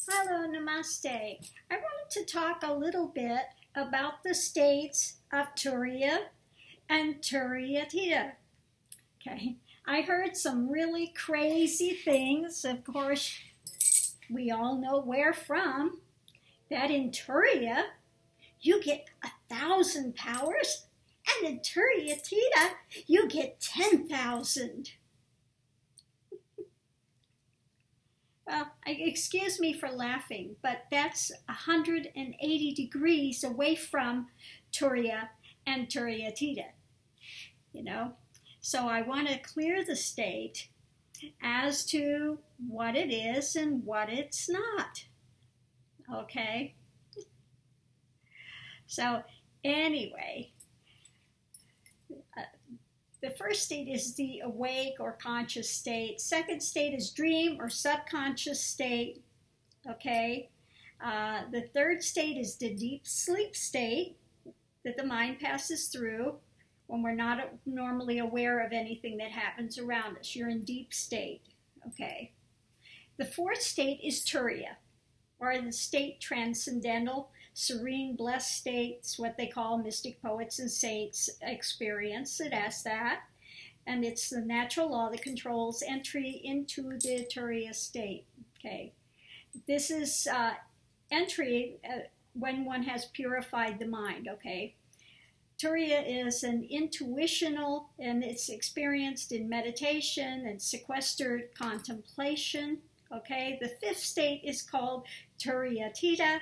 Hello, namaste. I wanted to talk a little bit about the states of Turiya and Turiyatita. Okay, I heard some really crazy things. Of course, we all know where from. That in Turiya, you get 1,000 powers, and in Turiyatita, you get 10,000. Well, excuse me for laughing, but that's 180 degrees away from Turiya and Turiatita, you know. So I want to clear the state as to what it is and what it's not, okay? So anyway, the first state is the awake or conscious state. Second state is dream or subconscious state, okay? The third state is the deep sleep state that the mind passes through when we're not normally aware of anything that happens around us. You're in deep state, okay? The fourth state is Turiya, or the state transcendental, serene, blessed states, what they call mystic poets and saints experience it as that. And it's the natural law that controls entry into the Turiya state. Okay, this is entry when one has purified the mind. Okay, Turiya is an intuitional, and it's experienced in meditation and sequestered contemplation. Okay, the fifth state is called Turiatita.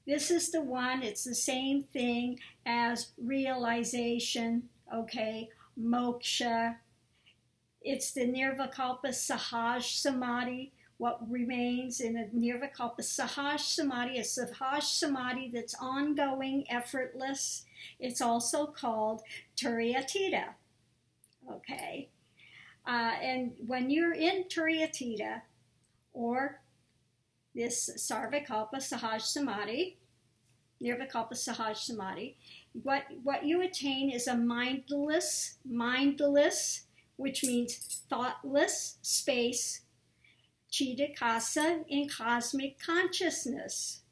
This is the one, it's the same thing as realization, okay, moksha. It's the nirvikalpa sahaj samadhi. What remains in a nirvikalpa sahaj samadhi, a sahaj samadhi that's ongoing, effortless. It's also called Turiatita, okay. And when you're in Turiatita, or this Sarvakalpa Sahaj Samadhi, Nirvikalpa Sahaj Samadhi, what you attain is a mindless, which means thoughtless space, Chidakasa in cosmic consciousness.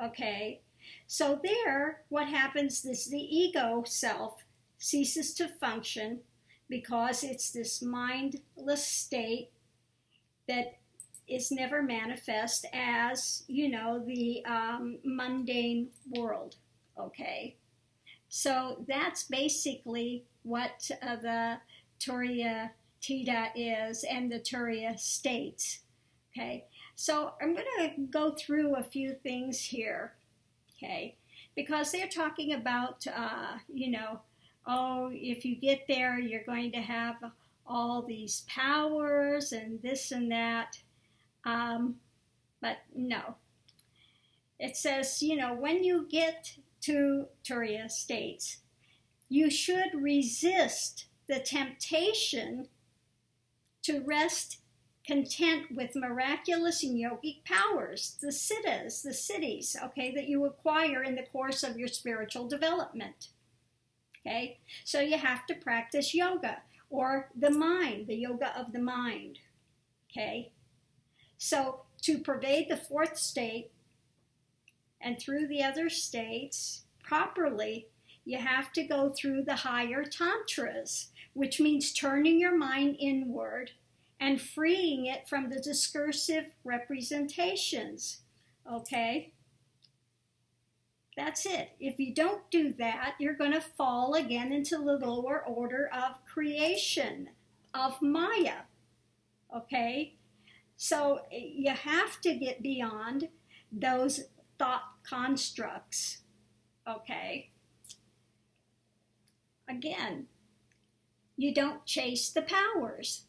Okay, so there, what happens is the ego self ceases to function because it's this mindless state that is never manifest as, you know, the mundane world, okay? So that's basically what the Turiya is and the Turiya states, okay? So I'm going to go through a few things here, okay? Because they're talking about, you know, oh, if you get there, you're going to have all these powers and this and that. But no. It says, you know, when you get to Turiya states, you should resist the temptation to rest content with miraculous and yogic powers, the siddhis, okay, that you acquire in the course of your spiritual development. Okay, so you have to practice yoga, or the mind, the yoga of the mind. Okay, so to pervade the fourth state and through the other states properly, you have to go through the higher tantras, which means turning your mind inward and freeing it from the discursive representations. Okay? That's it. If you don't do that, you're going to fall again into the lower order of creation, of Maya. Okay? So you have to get beyond those thought constructs. Okay? Again, you don't chase the powers.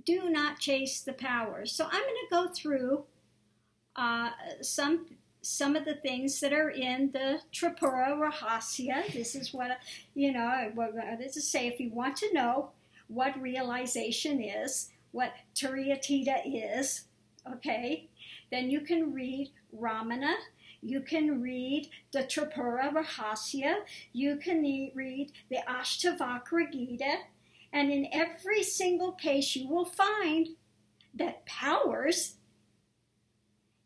Do not chase the powers. So I'm going to go through some of the things that are in the Trpuriya Rahasya. This is what, you know, this is say if you want to know what realization is, what Turiatita is, okay, then you can read Ramana, you can read the Tripura Rahasya, you can read the Ashtavakra Gita, and in every single case you will find that powers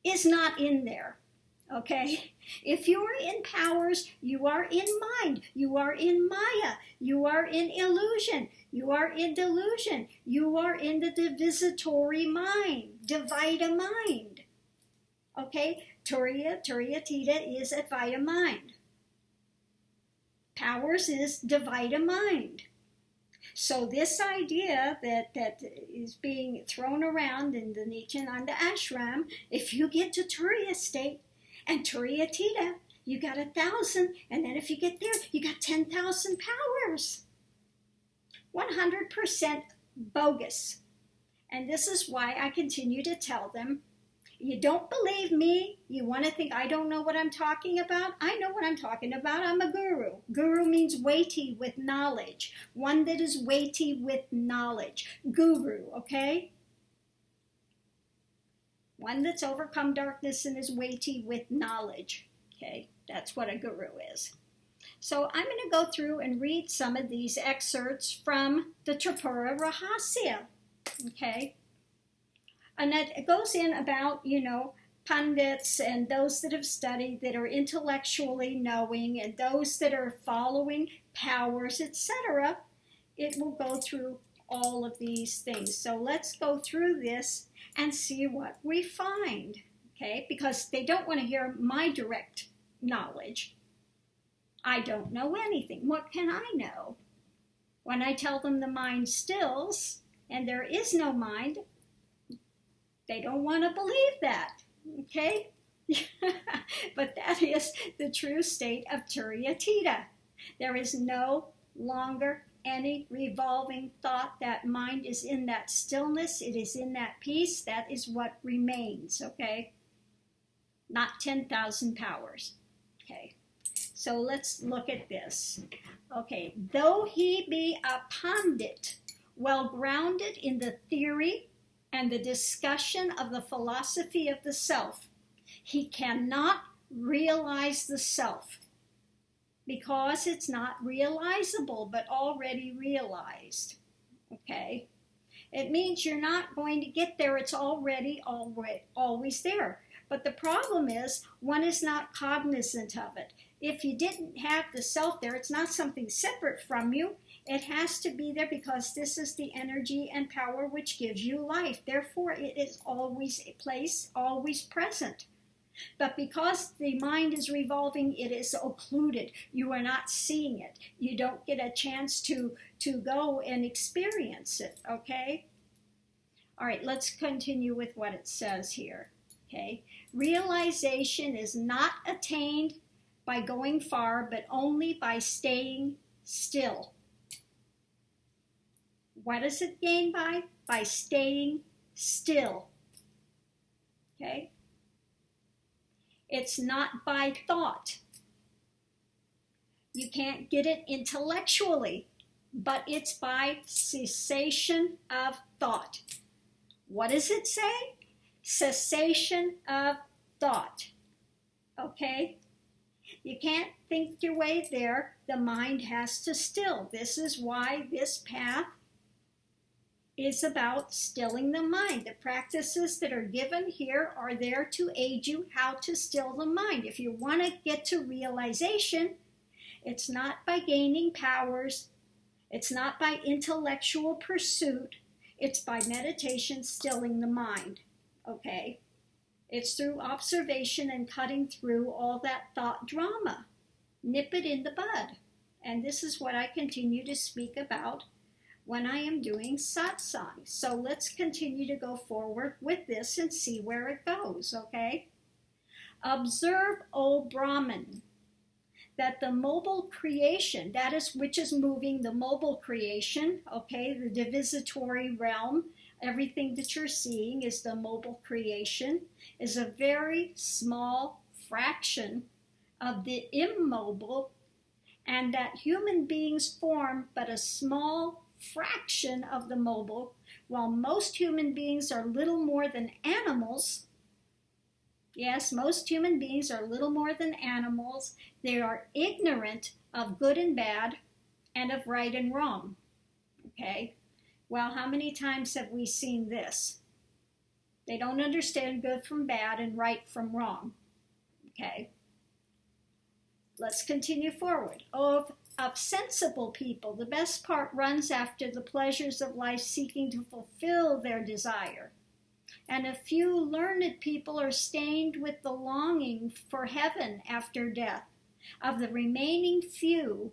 is not in there. Okay? If you are in powers, you are in mind, you are in Maya, you are in illusion, you are in delusion, you are in the divisatory mind, divida mind. Okay? Turiya Turiyatita is Advaita mind. Powers is Divida mind. So this idea that is being thrown around in the Nityananda ashram, if you get to Turiya state and Turiatita, you got 1,000, and then if you get there, you got 10,000 powers. 100% bogus. And this is why I continue to tell them, you don't believe me, you want to think I don't know what I'm talking about? I know what I'm talking about. I'm a guru. Guru means weighty with knowledge. One that is weighty with knowledge. Guru, okay? One that's overcome darkness and is weighty with knowledge. Okay, that's what a guru is. So I'm going to go through and read some of these excerpts from the Trpuriya Rahasya. Okay? And it goes in about, pundits and those that have studied, that are intellectually knowing, and those that are following powers, etc. It will go through all of these things. So let's go through this and see what we find, okay? Because they don't want to hear my direct knowledge. I don't know anything. What can I know? When I tell them the mind stills and there is no mind, they don't want to believe that, okay? But that is the true state of Turiatita. There is no longer any revolving thought. That mind is in that stillness. It is in that peace. That is what remains, okay? Not 10,000 powers, okay? So let's look at this. Okay, though he be a pandit, well grounded in the theory and the discussion of the philosophy of the self, he cannot realize the self because it's not realizable but already realized. Okay? It means you're not going to get there. It's already always there. But the problem is one is not cognizant of it. If you didn't have the self there, it's not something separate from you. It has to be there because this is the energy and power which gives you life. Therefore, it is always a place, always present. But because the mind is revolving, it is occluded. You are not seeing it. You don't get a chance to go and experience it, okay? All right, let's continue with what it says here, okay? Realization is not attained by going far, but only by staying still. What is it gained by? By staying still. Okay? It's not by thought. You can't get it intellectually, but it's by cessation of thought. What does it say? Cessation of thought. Okay? You can't think your way there. The mind has to still. This is why this path is about stilling the mind. The practices that are given here are there to aid you how to still the mind. If you want to get to realization, it's not by gaining powers. It's not by intellectual pursuit. It's by meditation stilling the mind. Okay? It's through observation and cutting through all that thought drama. Nip it in the bud. And this is what I continue to speak about when I am doing satsang. So let's continue to go forward with this and see where it goes, okay? Observe, O Brahman, that the mobile creation, that is which is moving the mobile creation, okay, the divisatory realm, everything that you're seeing is the mobile creation, is a very small fraction of the immobile, and that human beings form but a small fraction of the mobile, while most human beings are little more than animals. Yes, most human beings are little more than animals. They are ignorant of good and bad and of right and wrong. Okay? Well, how many times have we seen this? They don't understand good from bad and right from wrong. Okay? Let's continue forward. Of sensible people, the best part runs after the pleasures of life, seeking to fulfill their desire. And a few learned people are stained with the longing for heaven after death. Of the remaining few,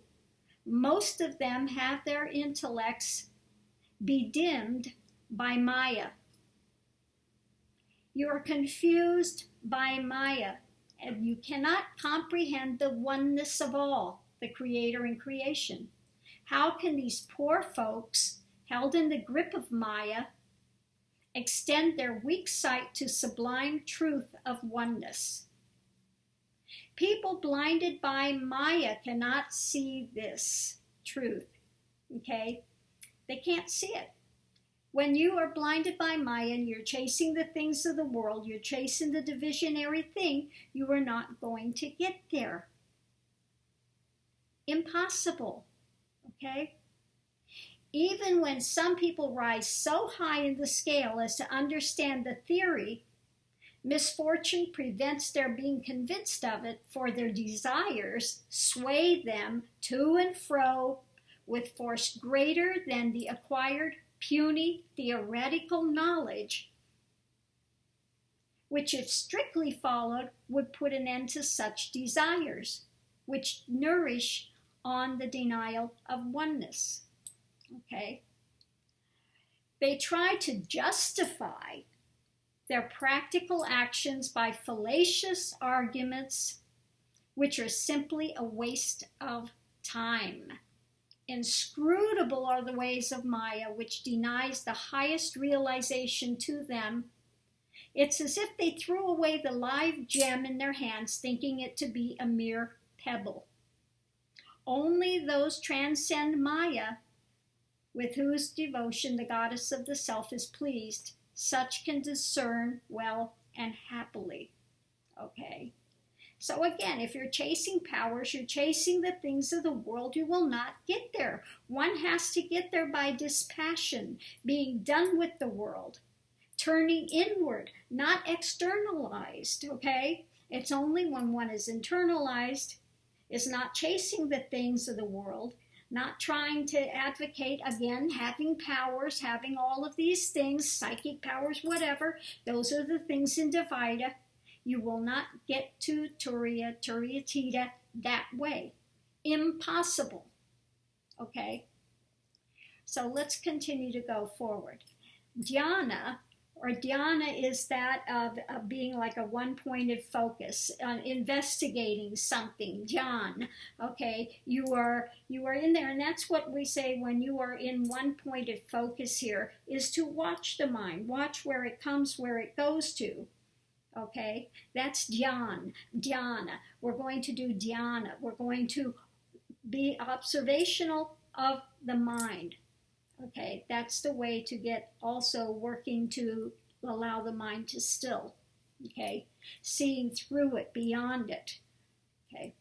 most of them have their intellects bedimmed by Maya. You are confused by Maya, and you cannot comprehend the oneness of all, the Creator and creation. How can these poor folks, held in the grip of Maya, extend their weak sight to sublime truth of oneness? People blinded by Maya cannot see this truth, okay? They can't see it. When you are blinded by Maya and you're chasing the things of the world, you're chasing the divisionary thing, you are not going to get there. Impossible, okay? Even when some people rise so high in the scale as to understand the theory, misfortune prevents their being convinced of it, for their desires sway them to and fro with force greater than the acquired puny theoretical knowledge, which, if strictly followed, would put an end to such desires, which nourish on the denial of oneness. Okay? They try to justify their practical actions by fallacious arguments, which are simply a waste of time. Inscrutable are the ways of Maya, which denies the highest realization to them. It's as if they threw away the live gem in their hands, thinking it to be a mere pebble. Only those transcend Maya, with whose devotion the goddess of the self is pleased. Such can discern well and happily. Okay? So again, if you're chasing powers, you're chasing the things of the world, you will not get there. One has to get there by dispassion, being done with the world, turning inward, not externalized, okay? It's only when one is internalized, is not chasing the things of the world, not trying to advocate, again, having powers, having all of these things, psychic powers, whatever, those are the things in Dvaita. You will not get to Turiya Turiyatita that way. Impossible. Okay? So let's continue to go forward. Dhyana, or dhyana, is that of being like a one-pointed focus, investigating something, dhyan. Okay? You are in there, and that's what we say when you are in one-pointed focus here, is to watch the mind, watch where it comes, where it goes to. Okay, that's dhyana. We're going to do dhyana. We're going to be observational of the mind. Okay, that's the way to get also working to allow the mind to still. Okay, seeing through it, beyond it. Okay,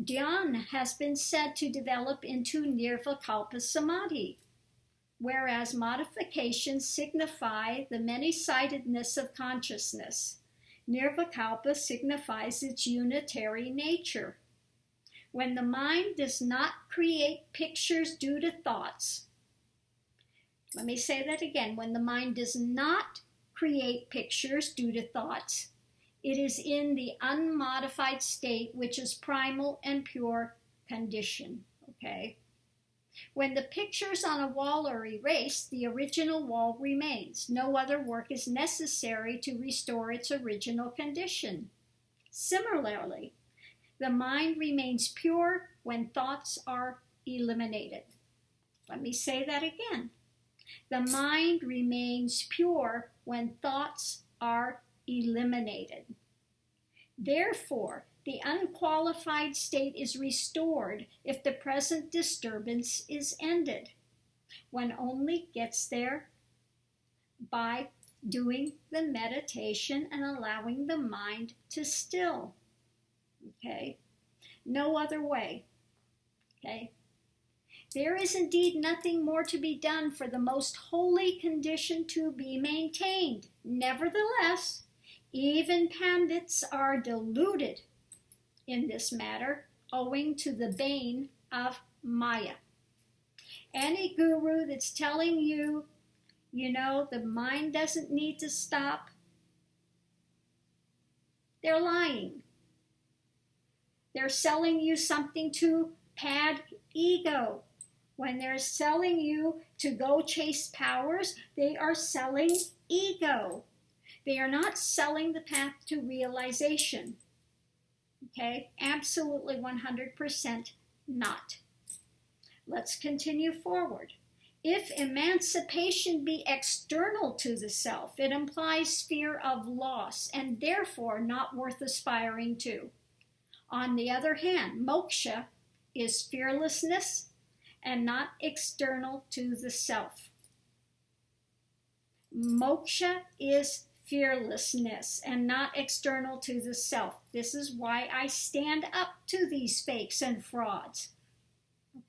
dhyana has been said to develop into nirvikalpa samadhi, whereas modifications signify the many-sidedness of consciousness. Nirvikalpa signifies its unitary nature. When the mind does not create pictures due to thoughts, let me say that again. When the mind does not create pictures due to thoughts, it is in the unmodified state, which is primal and pure condition. Okay? When the pictures on a wall are erased, the original wall remains. No other work is necessary to restore its original condition. Similarly, the mind remains pure when thoughts are eliminated. Let me say that again. The mind remains pure when thoughts are eliminated. Therefore, the unqualified state is restored if the present disturbance is ended. One only gets there by doing the meditation and allowing the mind to still. Okay? No other way. Okay? There is indeed nothing more to be done for the most holy condition to be maintained. Nevertheless, even pandits are deluded in this matter, owing to the bane of Maya. Any guru that's telling you, the mind doesn't need to stop, they're lying. They're selling you something to pad ego. When they're selling you to go chase powers, they are selling ego. They are not selling the path to realization. Okay? Absolutely 100% not. Let's continue forward. If emancipation be external to the self, it implies fear of loss and therefore not worth aspiring to. On the other hand, moksha is fearlessness and not external to the self. Moksha is fearlessness and not external to the self. This is why I stand up to these fakes and frauds.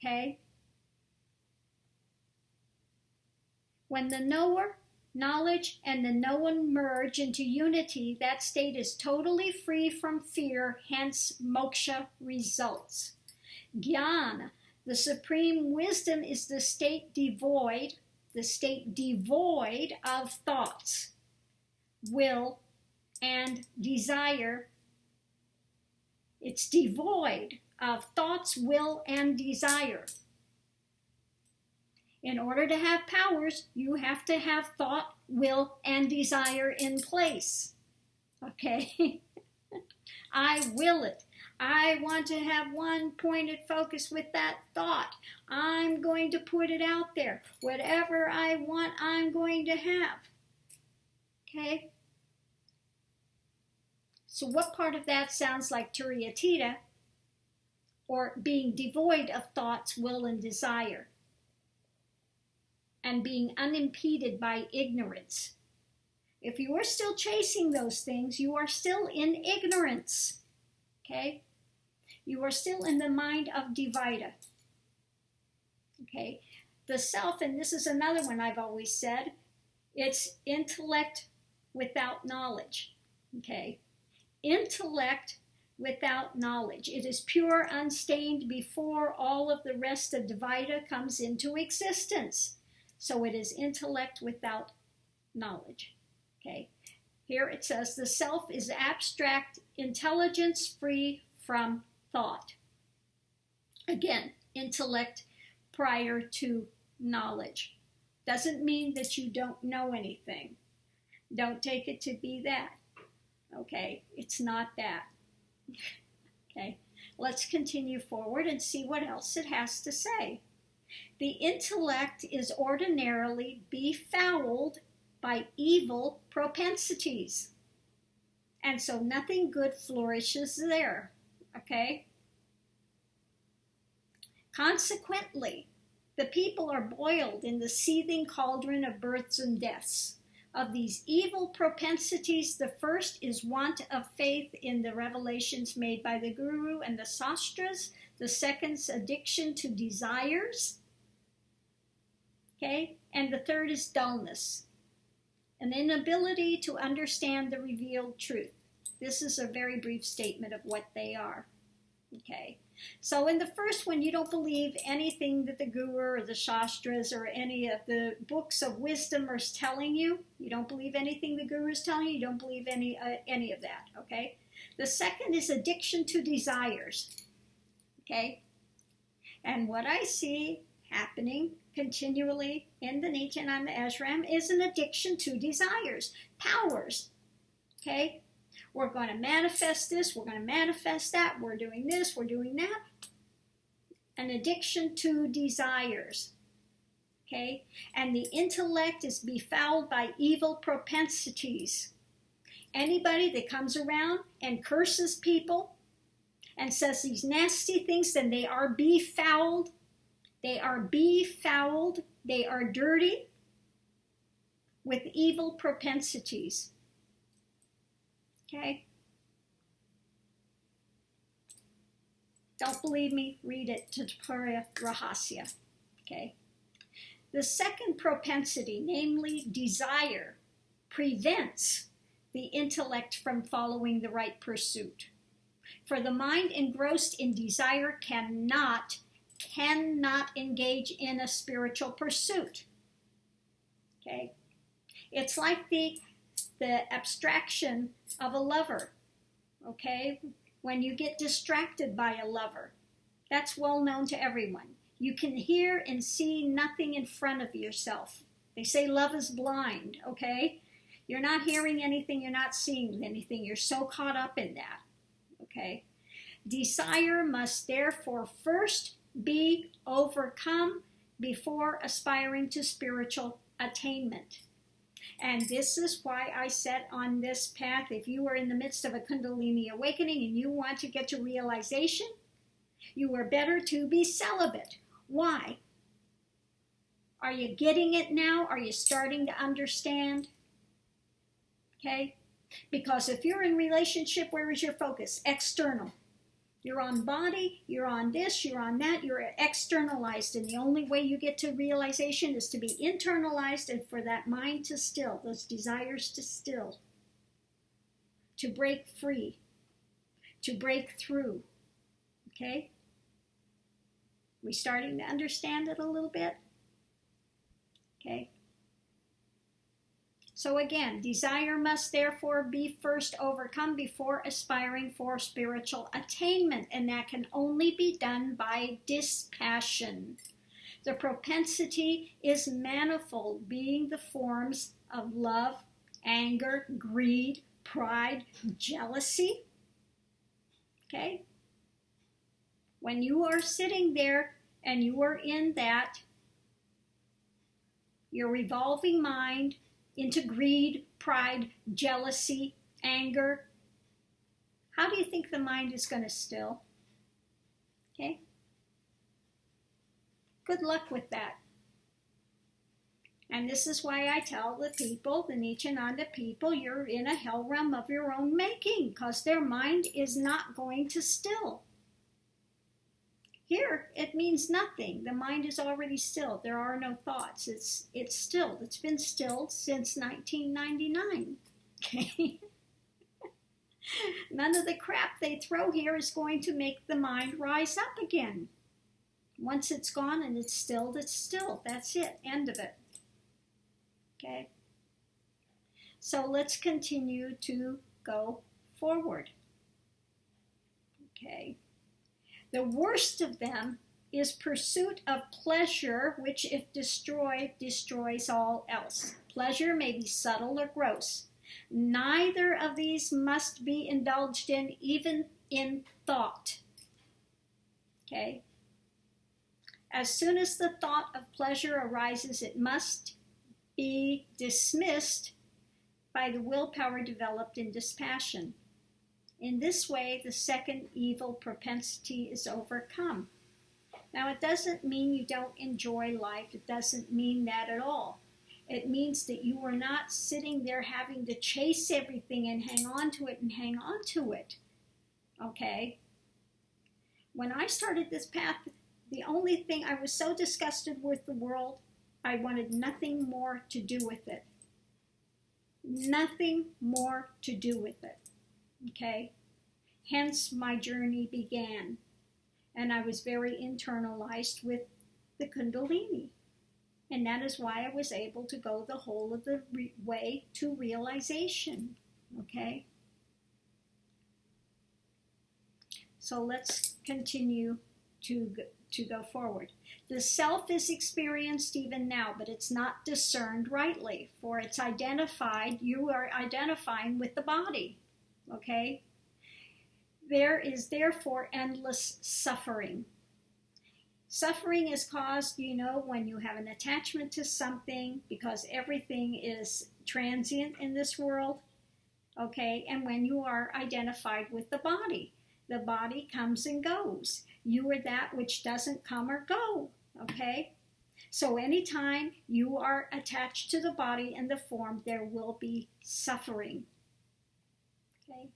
Okay? When the knower, knowledge, and the known merge into unity, that state is totally free from fear, hence moksha results. Jnana, the supreme wisdom, is the state devoid of thoughts, will, and desire. It's devoid of thoughts, will, and desire. In order to have powers, you have to have thought, will, and desire in place. Okay? I will it. I want to have one pointed focus with that thought. I'm going to put it out there. Whatever I want, I'm going to have. Okay? So what part of that sounds like Turiatita, or being devoid of thoughts, will, and desire, and being unimpeded by ignorance? If you are still chasing those things, you are still in ignorance. Okay? You are still in the mind of Dvaita. Okay? The self, and this is another one I've always said, it's intellect without knowledge. Okay? Intellect without knowledge. It is pure, unstained before all of the rest of Dvaita comes into existence. So it is intellect without knowledge. Okay? Here it says the self is abstract intelligence free from thought. Again, intellect prior to knowledge. Doesn't mean that you don't know anything. Don't take it to be that. Okay? It's not that. Okay? Let's continue forward and see what else it has to say. The intellect is ordinarily befouled by evil propensities. And so nothing good flourishes there. Okay? Consequently, the people are boiled in the seething cauldron of births and deaths. Of these evil propensities, the first is want of faith in the revelations made by the Guru and the Sastras. The second's addiction to desires. Okay? And the third is dullness, an inability to understand the revealed truth. This is a very brief statement of what they are. Okay? So in the first one, you don't believe anything that the Guru or the Shastras or any of the books of wisdom are telling you. You don't believe anything the Guru is telling you. You don't believe any of that. Okay? The second is addiction to desires. Okay? And what I see happening continually in the Nichiren and the Ashram is an addiction to desires, powers. Okay? We're going to manifest this, we're going to manifest that, we're doing this, we're doing that. An addiction to desires. Okay? And the intellect is befouled by evil propensities. Anybody that comes around and curses people and says these nasty things, then they are befouled. They are befouled. They are dirty with evil propensities. Okay? Don't believe me? Read it, Trpuriya Rahasya. Okay. The second propensity, namely desire, prevents the intellect from following the right pursuit. For the mind engrossed in desire cannot engage in a spiritual pursuit. Okay? It's like the abstraction of a lover. Okay? When you get distracted by a lover, that's well known to everyone. You can hear and see nothing in front of yourself. They say love is blind, okay? You're not hearing anything, you're not seeing anything. You're so caught up in that, okay? Desire must therefore first be overcome before aspiring to spiritual attainment. And this is why I said on this path, if you are in the midst of a Kundalini awakening and you want to get to realization, you are better to be celibate. Why? Are you getting it now? Are you starting to understand? Okay? Because if you're in relationship, where is your focus? External. You're on body, you're on this, you're on that, you're externalized. And the only way you get to realization is to be internalized and for that mind to still, those desires to still, to break free, to break through. Okay? We starting to understand it a little bit? Okay. So again, desire must therefore be first overcome before aspiring for spiritual attainment, and that can only be done by dispassion. The propensity is manifold, being the forms of love, anger, greed, pride, jealousy. Okay? When you are sitting there and you are in that, your revolving mind into greed, pride, jealousy, anger, how do you think the mind is going to still? Okay? Good luck with that. And this is why I tell the people, the Nityananda people, you're in a hell realm of your own making, because their mind is not going to still. Here, it means nothing. The mind is already still. There are no thoughts. It's stilled. It's been stilled since 1999. Okay? None of the crap they throw here is going to make the mind rise up again. Once it's gone and it's stilled, it's stilled. That's it. End of it. Okay? So let's continue to go forward. Okay? The worst of them is pursuit of pleasure, which if destroyed, destroys all else. Pleasure may be subtle or gross. Neither of these must be indulged in, even in thought. Okay? As soon as the thought of pleasure arises, it must be dismissed by the willpower developed in dispassion. In this way, the second evil propensity is overcome. Now, it doesn't mean you don't enjoy life. It doesn't mean that at all. It means that you are not sitting there having to chase everything and hang on to it and hang on to it. Okay? When I started this path, the only thing, I was so disgusted with the world, I wanted nothing more to do with it. Nothing more to do with it. Okay? Hence my journey began. And I was very internalized with the Kundalini. And that is why I was able to go the whole of the way to realization. Okay? So let's continue to go forward. The self is experienced even now, but it's not discerned rightly, for it's identified, you are identifying with the body. Okay? There is therefore endless suffering. Suffering is caused, when you have an attachment to something, because everything is transient in this world, okay? And when you are identified with the body comes and goes. You are that which doesn't come or go, okay? So anytime you are attached to the body and the form, there will be suffering, okay?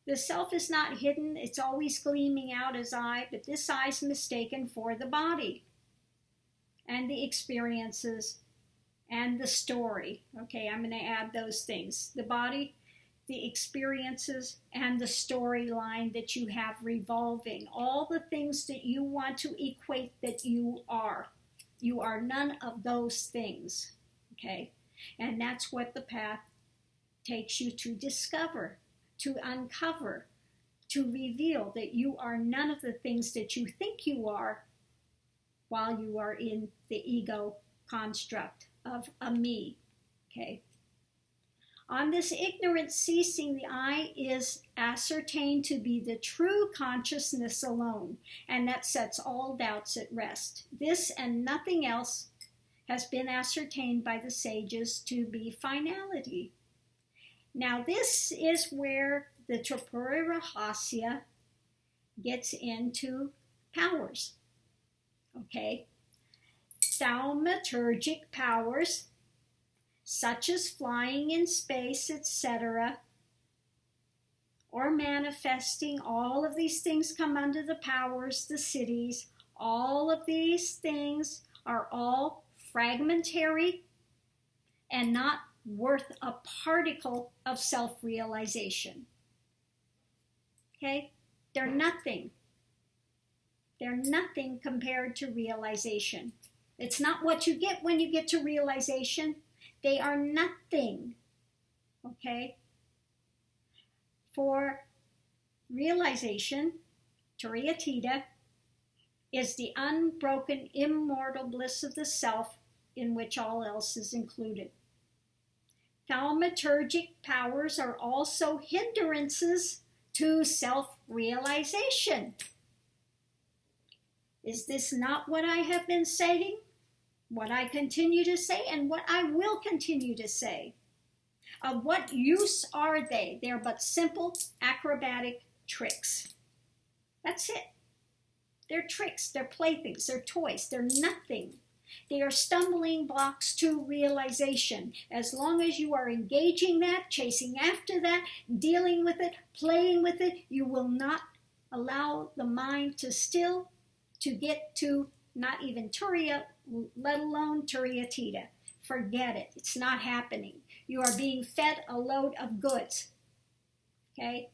The self is not hidden. It's always gleaming out as I, but this I is mistaken for the body and the experiences and the story. Okay, I'm going to add those things. The body, the experiences, and the storyline that you have revolving. All the things that you want to equate that you are. You are none of those things. Okay, and that's what the path takes you to discover, to uncover, to reveal that you are none of the things that you think you are while you are in the ego construct of a me. Okay. On this ignorance ceasing, the I is ascertained to be the true consciousness alone, and that sets all doubts at rest. This and nothing else has been ascertained by the sages to be finality. Now this is where the Trpuriya Rahasya gets into powers. Okay? Thaumaturgic powers, such as flying in space, etc., or manifesting, all of these things come under the powers, the cities. All of these things are all fragmentary and not worth a particle of self-realization. Okay? They're nothing. They're nothing compared to realization. It's not what you get when you get to realization. They are nothing. Okay? For realization, Turiatita, is the unbroken, immortal bliss of the self in which all else is included. Thaumaturgic powers are also hindrances to self-realization. Is this not what I have been saying? What I continue to say and what I will continue to say? Of what use are they? They're but simple acrobatic tricks. That's it. They're tricks, they're playthings, they're toys, they're nothing. They are stumbling blocks to realization. As long as you are engaging that, chasing after that, dealing with it, playing with it, you will not allow the mind to still, to get to not even Turiya, let alone Turiatita. Forget it. It's not happening. You are being fed a load of goods. Okay?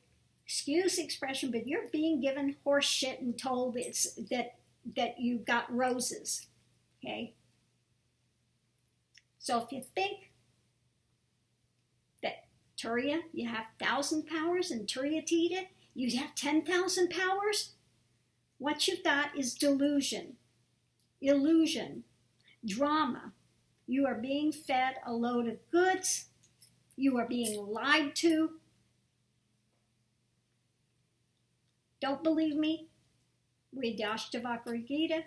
Excuse the expression, but you're being given horse shit and told it's that you got roses. Okay? So if you think that Turiya, you have 1,000 powers, and Turiatita, you have 10,000 powers, what you've got is delusion, illusion, drama. You are being fed a load of goods. You are being lied to. Don't believe me? Read the Ashtavakra Gita.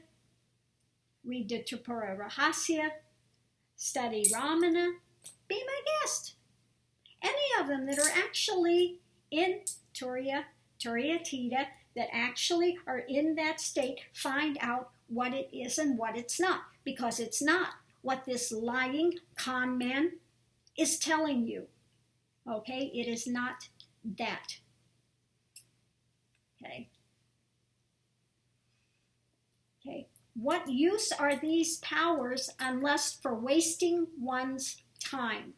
Read the Tripura Rahasya. Study Ramana. Be my guest. Any of them that are actually in Turiya, Turiatita, that actually are in that state, find out what it is and what it's not. Because it's not what this lying con man is telling you. Okay? It is not that. Okay? Okay. What use are these powers unless for wasting one's time?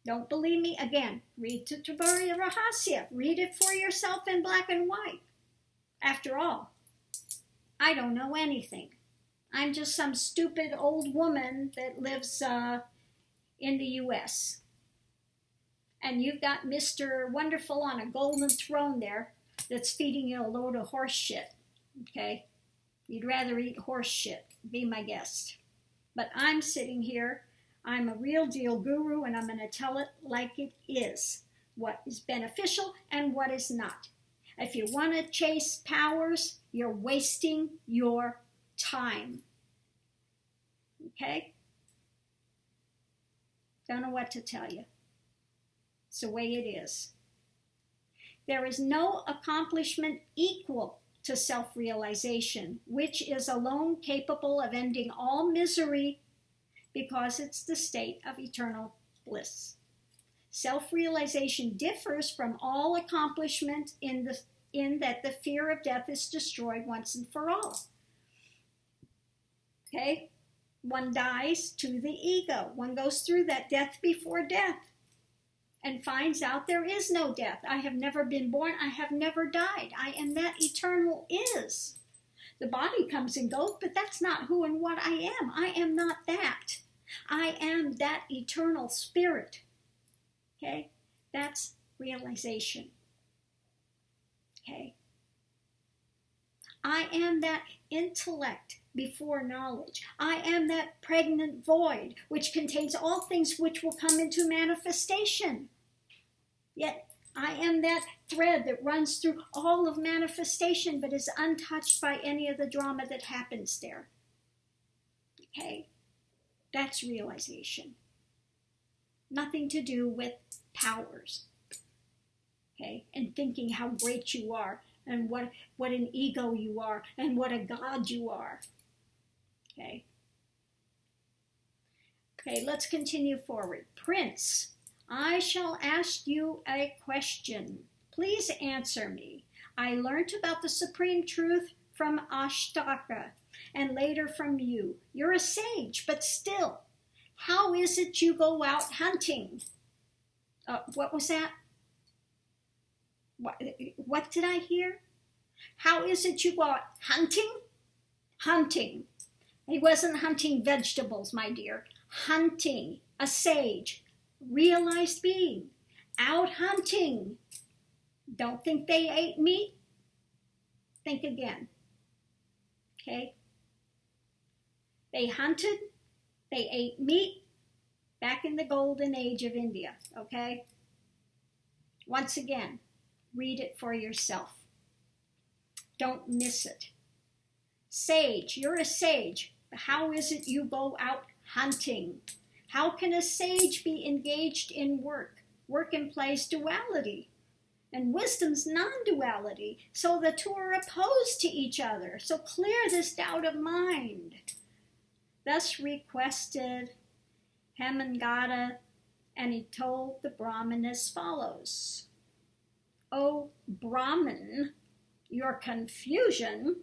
Don't believe me? Again, read Trpuriya Rahasya. Read it for yourself in black and white. After all, I don't know anything. I'm just some stupid old woman that lives in the U.S. And you've got Mr. Wonderful on a golden throne there that's feeding you a load of horse shit. Okay? You'd rather eat horse shit. Be my guest. But I'm sitting here. I'm a real deal guru, and I'm going to tell it like it is. What is beneficial and what is not. If you want to chase powers, you're wasting your time. Okay? Don't know what to tell you. It's the way it is. There is no accomplishment equal to self-realization, which is alone capable of ending all misery because it's the state of eternal bliss. Self-realization differs from all accomplishment in that the fear of death is destroyed once and for all. Okay? One dies to the ego. One goes through that death before death and finds out there is no death. I have never been born. I have never died. I am that eternal is. The body comes and goes, but that's not who and what I am. I am not that. I am that eternal spirit. Okay? That's realization. Okay? I am that intellect before knowledge. I am that pregnant void which contains all things which will come into manifestation. Yet I am that thread that runs through all of manifestation but is untouched by any of the drama that happens there. Okay? That's realization. Nothing to do with powers. Okay? And thinking how great you are and what an ego you are and what a god you are. Okay? Okay, let's continue forward. Prince, I shall ask you a question. Please answer me. I learned about the supreme truth from Ashtaka and later from you. You're a sage, but still, how is it you go out hunting? What was that? What did I hear? How is it you go out hunting? Hunting. He wasn't hunting vegetables, my dear. Hunting. A sage. Realized being. Out hunting. Don't think they ate meat. Think again. Okay? They hunted. They ate meat. Back in the golden age of India. Okay? Once again, read it for yourself. Don't miss it. Sage, you're a sage. How is it you go out hunting? How can a sage be engaged in work? Work implies duality. And wisdom's non-duality. So the two are opposed to each other. So clear this doubt of mind. Thus requested Hemangada, and he told the Brahmin as follows. O Brahmin, your confusion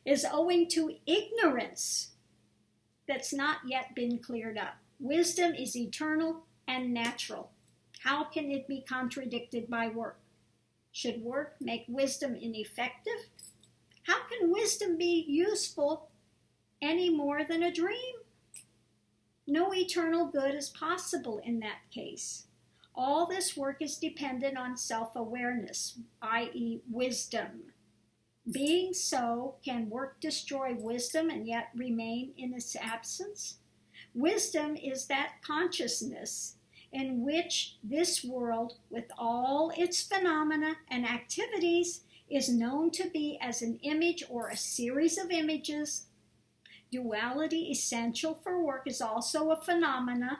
is owing to ignorance that's not yet been cleared up. Wisdom is eternal and natural. How can it be contradicted by work? Should work make wisdom ineffective? How can wisdom be useful any more than a dream? No eternal good is possible in that case. All this work is dependent on self-awareness, i.e. wisdom. Being so, can work destroy wisdom and yet remain in its absence? Wisdom is that consciousness in which this world, with all its phenomena and activities, is known to be as an image or a series of images. Duality essential for work is also a phenomena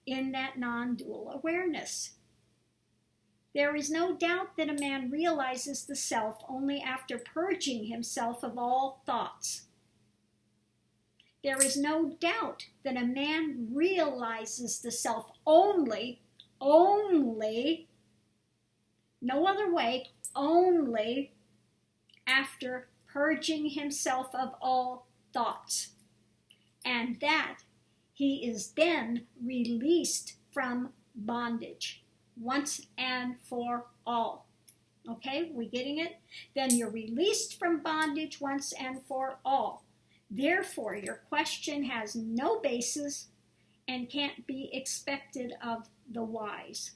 in that non-dual awareness. There is no doubt that a man realizes the self only after purging himself of all thoughts. There is no doubt that a man realizes the self only, no other way, only after purging himself of all thoughts. And that he is then released from bondage once and for all. Okay, we getting it? Then you're released from bondage once and for all. Therefore, your question has no basis and can't be expected of the wise.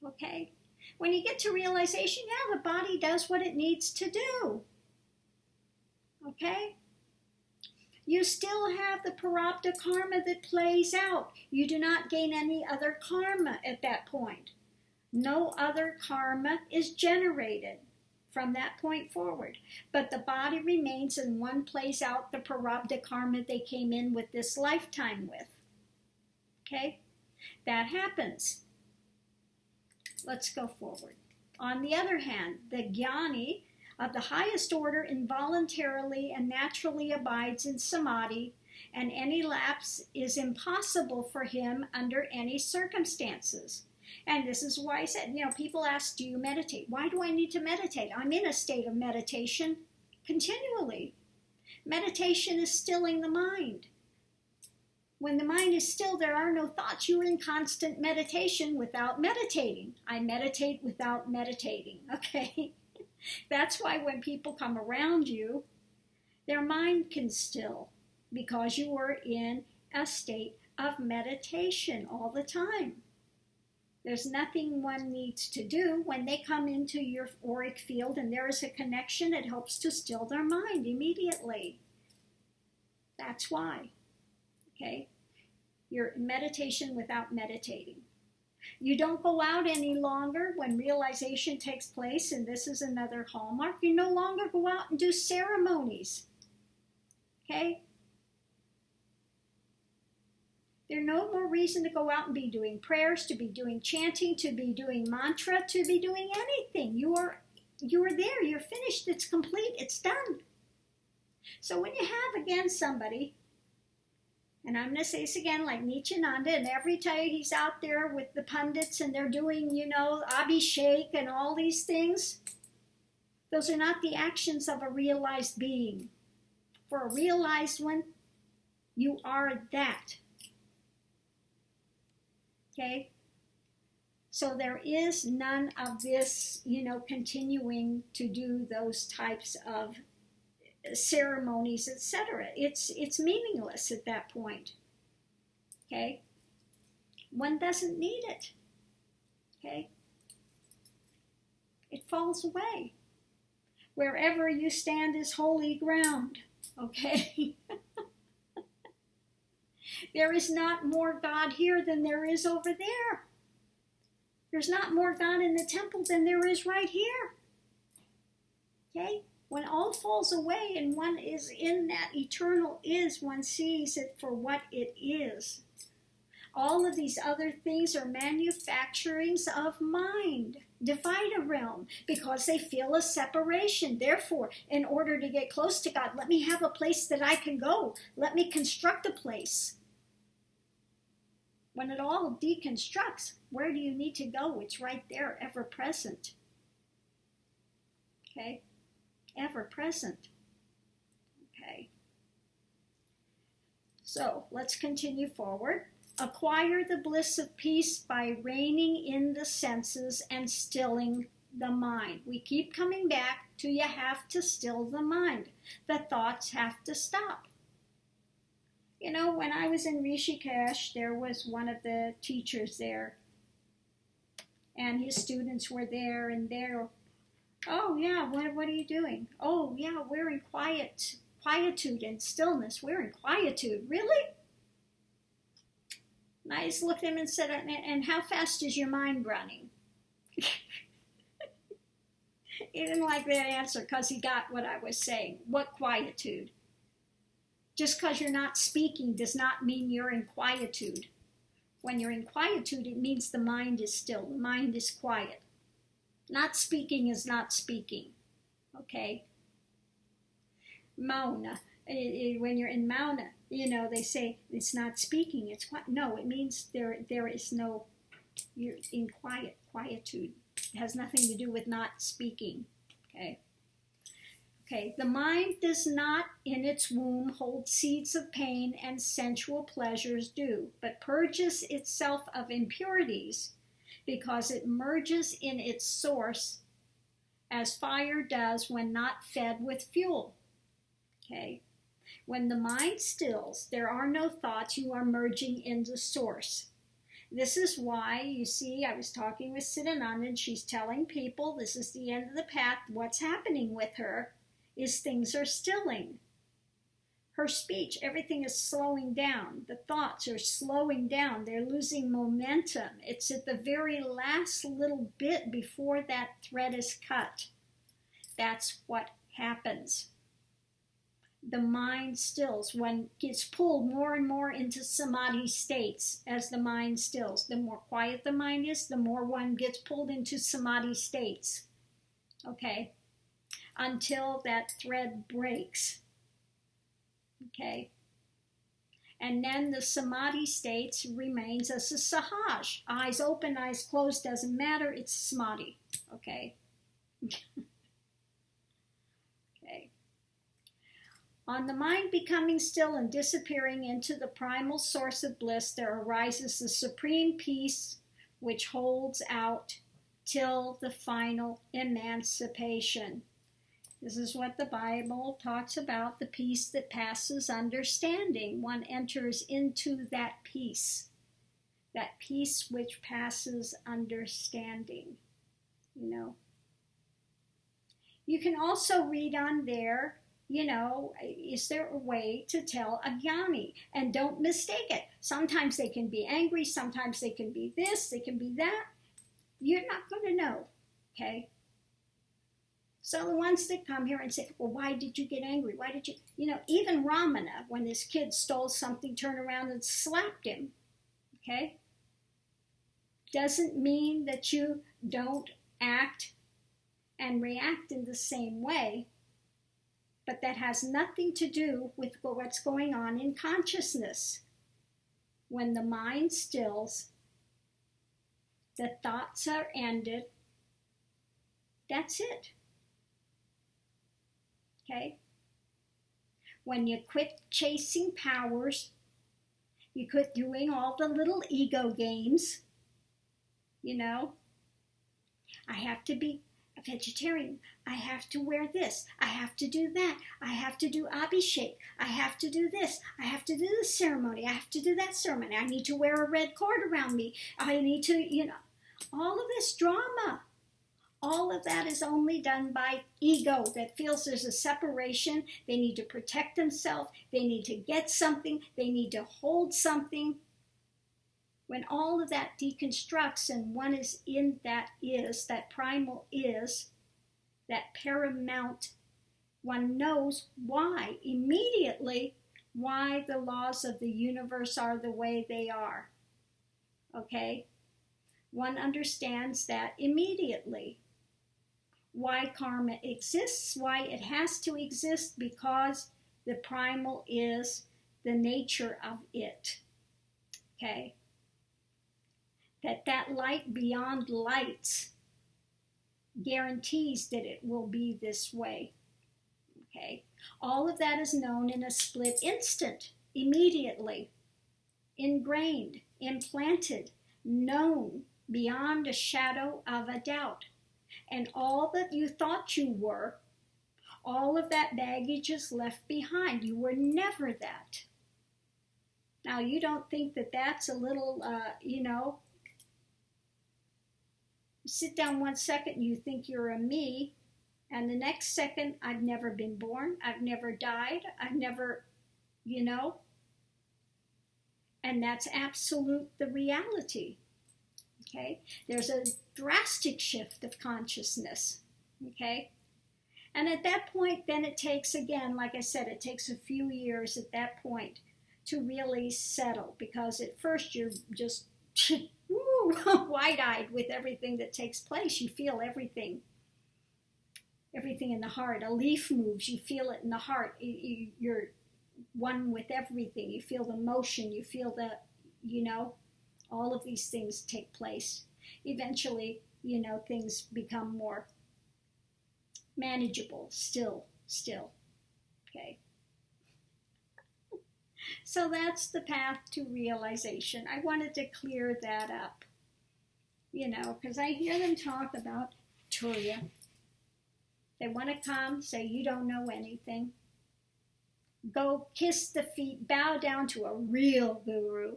Okay? When you get to realization, yeah, the body does what it needs to do. Okay? You still have the prarabdha karma that plays out. You do not gain any other karma at that point. No other karma is generated from that point forward. But the body remains and one plays out the prarabdha karma they came in with this lifetime with. Okay? That happens. Let's go forward. On the other hand, the jnani of the highest order involuntarily and naturally abides in samadhi and any lapse is impossible for him under any circumstances. And this is why I said, people ask, do you meditate? Why do I need to meditate? I'm in a state of meditation continually. Meditation is stilling the mind. When the mind is still, there are no thoughts. You're in constant meditation without meditating. I meditate without meditating, okay? That's why when people come around you, their mind can still, because you are in a state of meditation all the time. There's nothing one needs to do. When they come into your auric field and there is a connection, it helps to still their mind immediately. That's why. Okay? You're in meditation without meditating. You don't go out any longer when realization takes place, and this is another hallmark. You no longer go out and do ceremonies. Okay? There's no more reason to go out and be doing prayers, to be doing chanting, to be doing mantra, to be doing anything. You are there. You're finished. It's complete. It's done. So when you have, again, somebody, and I'm going to say this again, like Nityananda, and every time he's out there with the pundits and they're doing, Abhishek and all these things, those are not the actions of a realized being. For a realized one, you are that. Okay? So there is none of this, continuing to do those types of ceremonies, etc. It's meaningless at that point. Okay? One doesn't need it. Okay? It falls away. Wherever you stand is holy ground. Okay? There is not more God here than there is over there. There's not more God in the temple than there is right here. Okay? When all falls away and one is in that eternal is, one sees it for what it is. All of these other things are manufacturings of mind, divide a realm, because they feel a separation. Therefore, in order to get close to God, let me have a place that I can go. Let me construct a place. When it all deconstructs, where do you need to go? It's right there, ever present. Okay? Ever present. Okay? So, let's continue forward. Acquire the bliss of peace by reigning in the senses and stilling the mind. We keep coming back to you have to still the mind. The thoughts have to stop. When I was in Rishikesh, there was one of the teachers there, and his students were there, and they're, oh yeah, what are you doing? Oh yeah, we're in quietude and stillness. We're in quietude. Really? And I just looked at him and said, and how fast is your mind running? He didn't like that answer because he got what I was saying. What quietude? Just because you're not speaking does not mean you're in quietude. When you're in quietude, it means the mind is still. The mind is quiet. Not speaking is not speaking. Okay? Mauna. When you're in Mauna, they say it's not speaking. It's quiet. No, it means there is no, you're in quietude. It has nothing to do with not speaking. Okay? Okay, the mind does not in its womb hold seeds of pain and sensual pleasures do, but purges itself of impurities because it merges in its source as fire does when not fed with fuel. Okay, when the mind stills, there are no thoughts, you are merging into source. This is why, you see, I was talking with Siddhananda and she's telling people this is the end of the path. What's happening with her is things are stilling. Her speech, everything is slowing down. The thoughts are slowing down. They're losing momentum. It's at the very last little bit before that thread is cut. That's what happens. The mind stills. When it gets pulled more and more into samadhi states as the mind stills. The more quiet the mind is, the more one gets pulled into samadhi states. Okay? Until that thread breaks. Okay? And then the samadhi states remains as a sahaj. Eyes open, eyes closed, doesn't matter, it's samadhi. Okay? Okay. On the mind becoming still and disappearing into the primal source of bliss, there arises the supreme peace which holds out till the final emancipation. This is what the Bible talks about, the peace that passes understanding. One enters into that peace which passes understanding, you know. You can also read on there, you know, is there a way to tell a jnani? And don't mistake it. Sometimes they can be angry, sometimes they can be this, they can be that. You're not going to know, okay? So the ones that come here and say, well, why did you get angry? Why did you, you know, even Ramana, when this kid stole something, turned around and slapped him, okay? Doesn't mean that you don't act and react in the same way, but that has nothing to do with what's going on in consciousness. When the mind stills, the thoughts are ended, that's it. Okay? When you quit chasing powers, you quit doing all the little ego games, you know. I have to be a vegetarian. I have to wear this. I have to do that. I have to do abhishek. I have to do this. I have to do this ceremony. I have to do that ceremony. I need to wear a red cord around me. I need to, you know, all of this drama. All of that is only done by ego that feels there's a separation. They need to protect themselves. They need to get something. They need to hold something. When all of that deconstructs and one is in that primal is, that paramount, one knows why, immediately, why the laws of the universe are the way they are. Okay? One understands that immediately. Why karma exists, why it has to exist, because the primal is the nature of it. Okay? That light beyond lights guarantees that it will be this way. Okay? All of that is known in a split instant, immediately, ingrained, implanted, known beyond a shadow of a doubt. And all that you thought you were, all of that baggage is left behind. You were never that. Now, you don't think that that's a little, you know, sit down 1 second, you think you're a me, and the next second, I've never been born, I've never died, I've never, you know, and that's absolute the reality. Okay? There's a drastic shift of consciousness. Okay? And at that point, then it takes, again, like I said, it takes a few years at that point to really settle, because at first you're just wide-eyed with everything that takes place. You feel everything in the heart. A leaf moves, you feel it in the heart. You're one with everything. You feel the motion, you feel the, you know, all of these things take place. Eventually, you know, things become more manageable, still. Okay? So that's the path to realization. I wanted to clear that up, you know, because I hear them talk about Turiya. They want to come, say you don't know anything. Go kiss the feet, bow down to a real guru.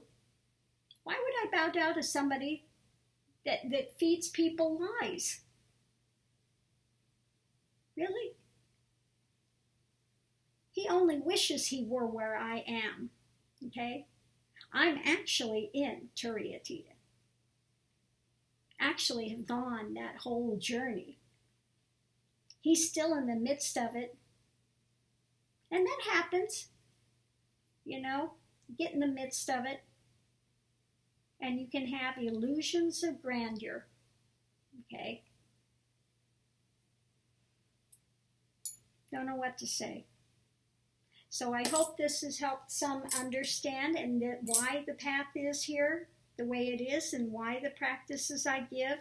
Why would I bow down to somebody that feeds people lies? Really? He only wishes he were where I am. Okay? I'm actually in Turiatita. Actually have gone that whole journey. He's still in the midst of it. And that happens. You know, get in the midst of it. And you can have illusions of grandeur. Okay? Don't know what to say. So I hope this has helped some understand and that why the path is here the way it is and why the practices I give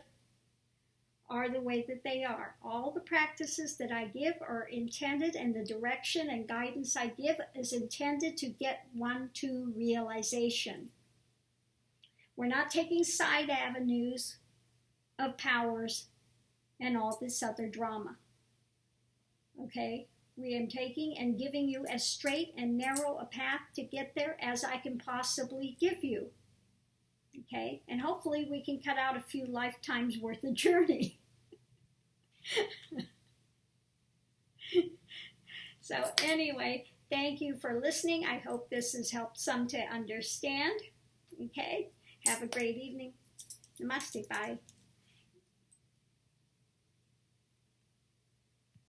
are the way that they are. All the practices that I give are intended, and the direction and guidance I give is intended to get one to realization. We're not taking side avenues of powers and all this other drama. Okay? We am taking and giving you as straight and narrow a path to get there as I can possibly give you. Okay? And hopefully we can cut out a few lifetimes worth of journey. So anyway, thank you for listening. I hope this has helped some to understand. Okay? Have a great evening. Namaste. Bye.